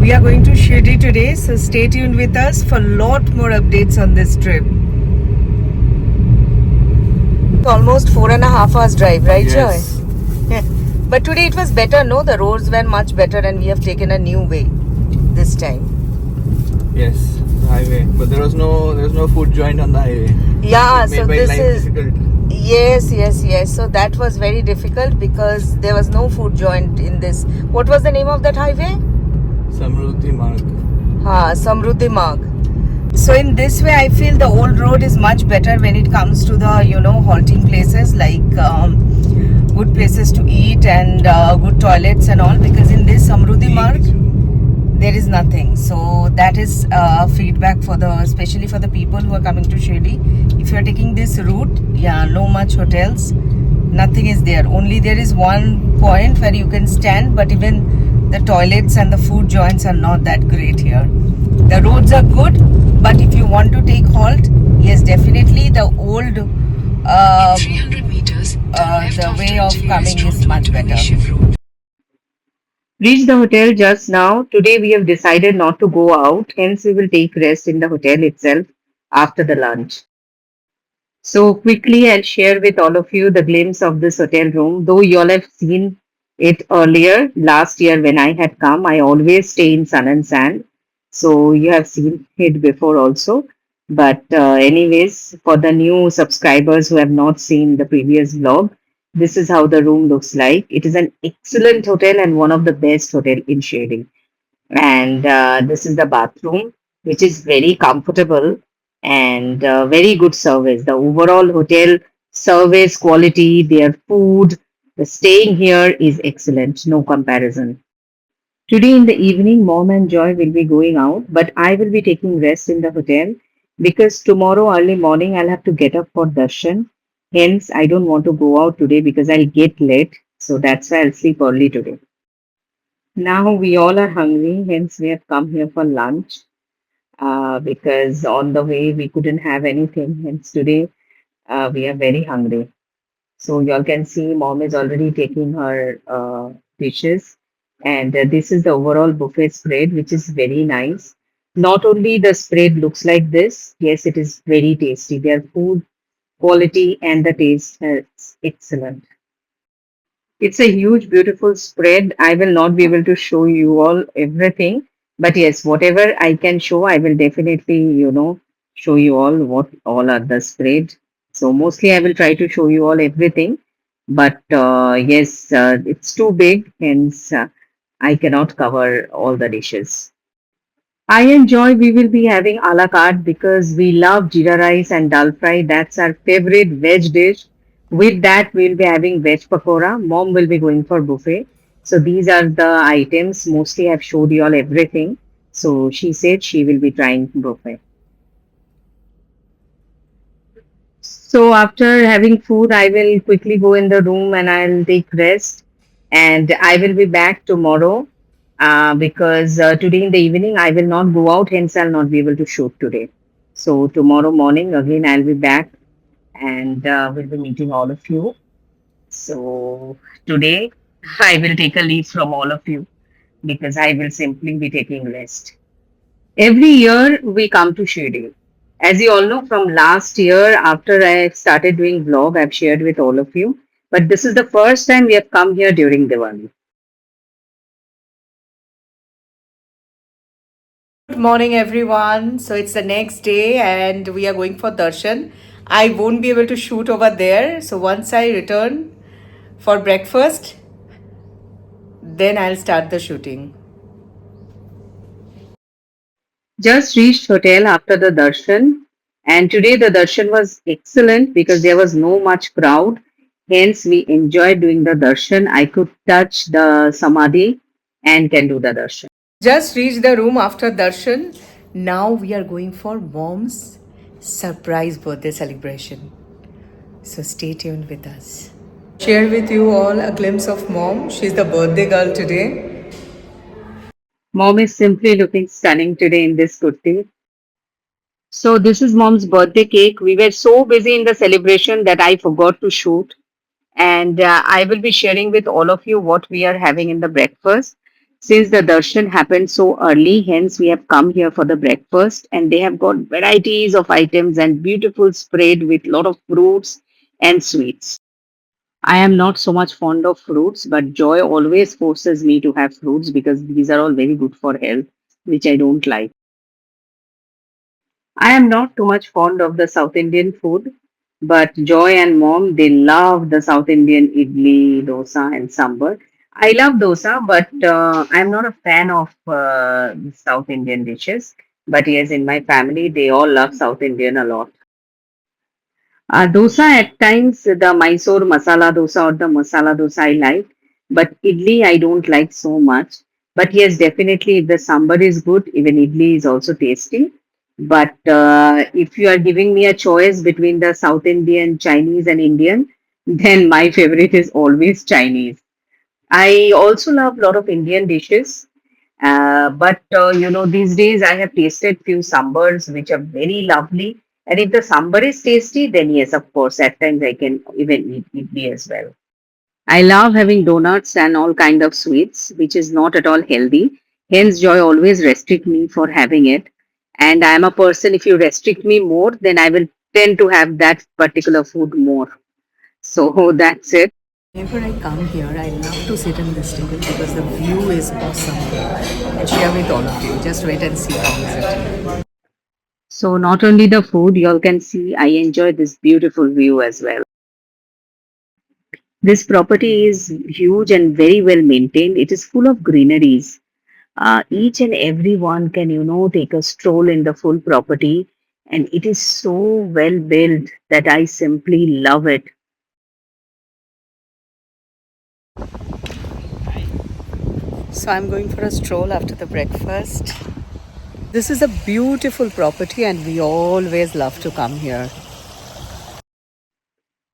We are going to Shirdi today, so stay tuned with us for a lot more updates on this trip. Almost 4.5 hours drive, right, Yes. Joy? But today it was better, no? The roads were much better and we have taken a new way this time. Yes, the highway. But there was no food joint on the highway. Yeah, It made so my this life is... difficult. Yes. So that was very difficult because there was no food joint in this. What was the name of that highway? Samruddhi Marg. Samruddhi Marg. So in this way, I feel the old road is much better when it comes to the halting places like good places to eat and good toilets and all. Because in this Samruddhi Marg, there is nothing. So that is feedback for especially for the people who are coming to Shirdi. If you are taking this route, yeah, no much hotels, nothing is there. Only there is one point where you can stand, but even the toilets and the food joints are not that great here. The roads are good, but if you want to take halt, yes, definitely the old 300 meters, the way of coming is much better. Reached the hotel just now. Today we have decided not to go out, hence we will take rest in the hotel itself after the lunch. So quickly I'll share with all of you the glimpse of this hotel room. Though you all have seen it earlier, last year when I had come, I always stay in Sun and Sand. So you have seen it before also. But anyways, for the new subscribers who have not seen the previous vlog, this is how the room looks like. It is an excellent hotel and one of the best hotel in Shading. And this is the bathroom, which is very comfortable and very good service. The overall hotel service quality, their food, the staying here is excellent, no comparison. Today in the evening, Mom and Joy will be going out, but I will be taking rest in the hotel because tomorrow early morning I'll have to get up for darshan. Hence, I don't want to go out today because I'll get late. So that's why I'll sleep early today. Now we all are hungry, hence we have come here for lunch because on the way we couldn't have anything. Hence today we are very hungry. So y'all can see mom is already taking her dishes, and this is the overall buffet spread, which is very nice. Not only the spread looks like this, yes, it is very tasty. Their food quality and the taste is excellent. It's a huge, beautiful spread. I will not be able to show you all everything, but yes, whatever I can show, I will definitely, show you all what all are the spread. So mostly I will try to show you all everything, but yes, it's too big, hence I cannot cover all the dishes. I enjoy we will be having a la carte because we love jeera rice and dal fry. That's our favorite veg dish. With that, we'll be having veg pakora. Mom will be going for buffet. So these are the items. Mostly I've showed you all everything. So she said she will be trying buffet. So after having food, I will quickly go in the room and I'll take rest. And I will be back tomorrow because today in the evening I will not go out, hence I'll not be able to shoot today. So tomorrow morning again I'll be back and we'll be meeting all of you. So today I will take a leave from all of you because I will simply be taking rest. Every year we come to Shirdi. As you all know, from last year, after I started doing vlog, I've shared with all of you. But this is the first time we have come here during Diwali. Good morning, everyone. So it's the next day, and we are going for darshan. I won't be able to shoot over there. So once I return for breakfast, then I'll start the shooting. Just reached hotel after the darshan, and today the darshan was excellent because there was no much crowd. Hence, we enjoyed doing the darshan. I could touch the samadhi and can do the darshan. Just reached the room after darshan. Now we are going for mom's surprise birthday celebration. So stay tuned with us. Share with you all a glimpse of mom. She's the birthday girl today. Mom is simply looking stunning today in this kurti. So this is mom's birthday cake. We were so busy in the celebration that I forgot to shoot. And I will be sharing with all of you what we are having in the breakfast. Since the darshan happened so early, hence we have come here for the breakfast, and they have got varieties of items and beautiful spread with lot of fruits and sweets. I am not so much fond of fruits, but Joy always forces me to have fruits because these are all very good for health, which I don't like. I am not too much fond of the South Indian food, but Joy and Mom, they love the South Indian idli, dosa, and sambar. I love dosa, but I'm not a fan of South Indian dishes. But yes, in my family, they all love South Indian a lot. Dosa at times, the Mysore masala dosa or the masala dosa I like, but idli I don't like so much. But yes, definitely if the sambar is good, even idli is also tasty. But if you are giving me a choice between the South Indian, Chinese, and Indian, then my favorite is always Chinese. I also love a lot of Indian dishes. But these days I have tasted few sambars which are very lovely. And if the sambar is tasty, then yes, of course, at times I can even eat idli as well. I love having donuts and all kind of sweets, which is not at all healthy. Hence, Joy always restrict me for having it. And I am a person, if you restrict me more, then I will tend to have that particular food more. So that's it. Whenever I come here, I love to sit in this table because the view is awesome and share with all of you. Just wait and see how is it. So not only the food, you all can see I enjoy this beautiful view as well. This property is huge and very well maintained. It is full of greeneries. Each and every one can, take a stroll in the full property. And it is so well built that I simply love it. So I'm going for a stroll after the breakfast. This is a beautiful property and we always love to come here.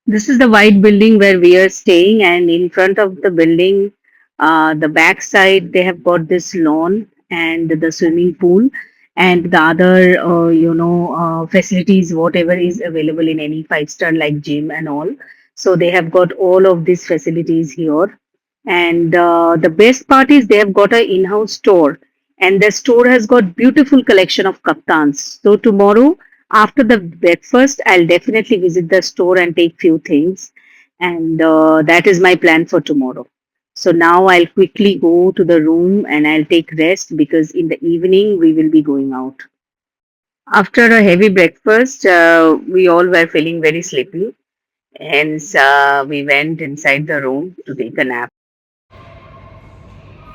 This is the white building where we are staying, and in front of the building, the back side, they have got this lawn and the swimming pool, and the other, facilities, whatever is available in any five-star like gym and all. So they have got all of these facilities here. And the best part is they have got an in-house store, and the store has got beautiful collection of kaftans. So tomorrow, after the breakfast, I'll definitely visit the store and take few things, and that is my plan for tomorrow. So now I'll quickly go to the room and I'll take rest because in the evening we will be going out. After a heavy breakfast, we all were feeling very sleepy. Hence, we went inside the room to take a nap.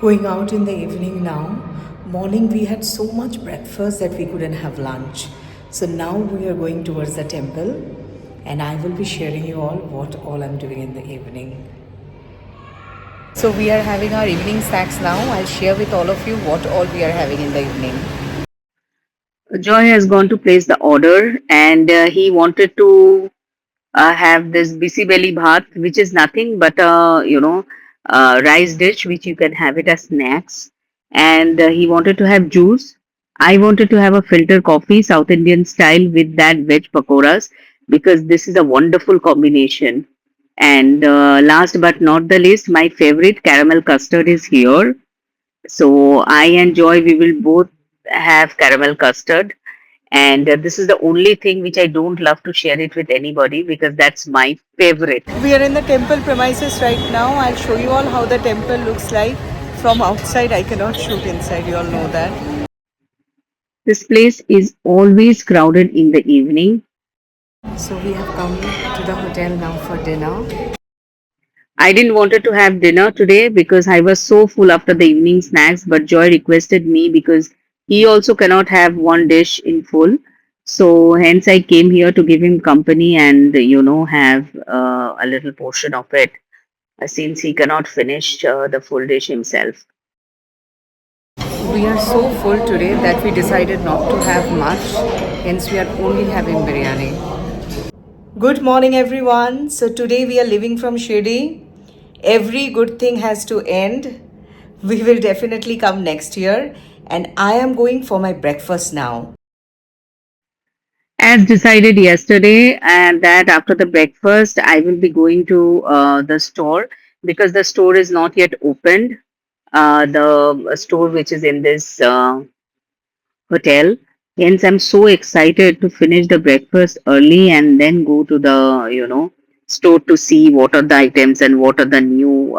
Going out in the evening now. Morning we had so much breakfast that we couldn't have lunch. So now we are going towards the temple and I will be sharing you all what all I'm doing in the evening. So we are having our evening snacks now. I'll share with all of you what all we are having in the evening. Joy has gone to place the order, and he wanted to have this bisi belly bhat, which is nothing but a rice dish which you can have it as snacks. And he wanted to have juice. I wanted to have a filter coffee, South Indian style, with that veg pakoras because this is a wonderful combination. And last but not the least, my favorite caramel custard is here. So I and Joy, we will both have caramel custard, and this is the only thing which I don't love to share it with anybody because that's my favorite. We are in the temple premises right now. I'll show you all how the temple looks like. From outside, I cannot shoot inside, you all know that. This place is always crowded in the evening. So we have come to the hotel now for dinner. I didn't wanted to have dinner today because I was so full after the evening snacks, but Joy requested me because he also cannot have one dish in full. So hence I came here to give him company and have a little portion of it since he cannot finish the full dish himself. We are so full today that we decided not to have much, hence we are only having biryani. Good morning everyone. So today we are leaving from Shirdi. Every good thing has to end. We will definitely come next year and I am going for my breakfast now. As decided yesterday, and that after the breakfast, I will be going to the store because the store is not yet opened. the store which is in this hotel. Hence, I'm so excited to finish the breakfast early and then go to the, store to see what are the items and what are the new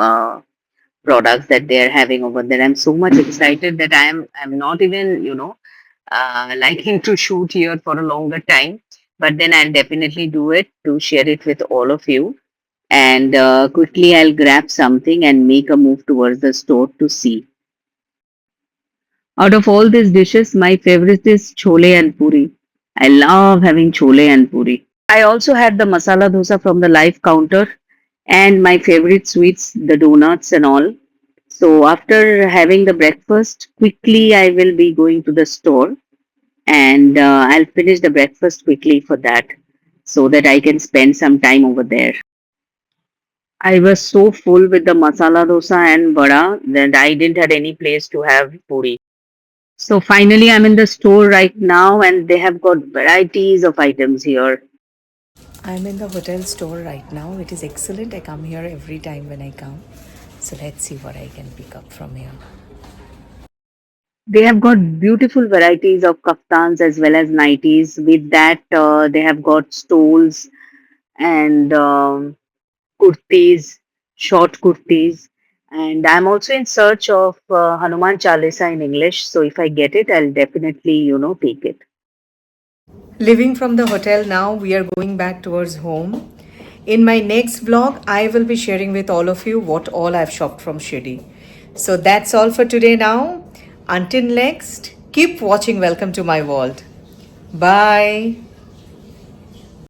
products that they are having over there. I'm so much excited that I'm not even, liking to shoot here for a longer time. But then I'll definitely do it to share it with all of you. And quickly I'll grab something and make a move towards the store to see. Out of all these dishes, my favorite is chole and puri. I love having chole and puri. I also had the masala dosa from the live counter and my favorite sweets, the donuts and all. So after having the breakfast, quickly I will be going to the store and I'll finish the breakfast quickly for that so that I can spend some time over there. I was so full with the masala dosa and vada that I didn't have any place to have puri. So finally, I'm in the store right now and they have got varieties of items here. I'm in the hotel store right now. It is excellent. I come here every time when I come. So let's see what I can pick up from here. They have got beautiful varieties of kaftans as well as nighties. With that, they have got stoles and kurtis, short kurtis. And I'm also in search of Hanuman Chalisa in English. So if I get it, I'll definitely, take it. Living from the hotel now, we are going back towards home. In my next vlog, I will be sharing with all of you what all I've shopped from Shirdi. So that's all for today now. Until next, keep watching Welcome to My World. Bye.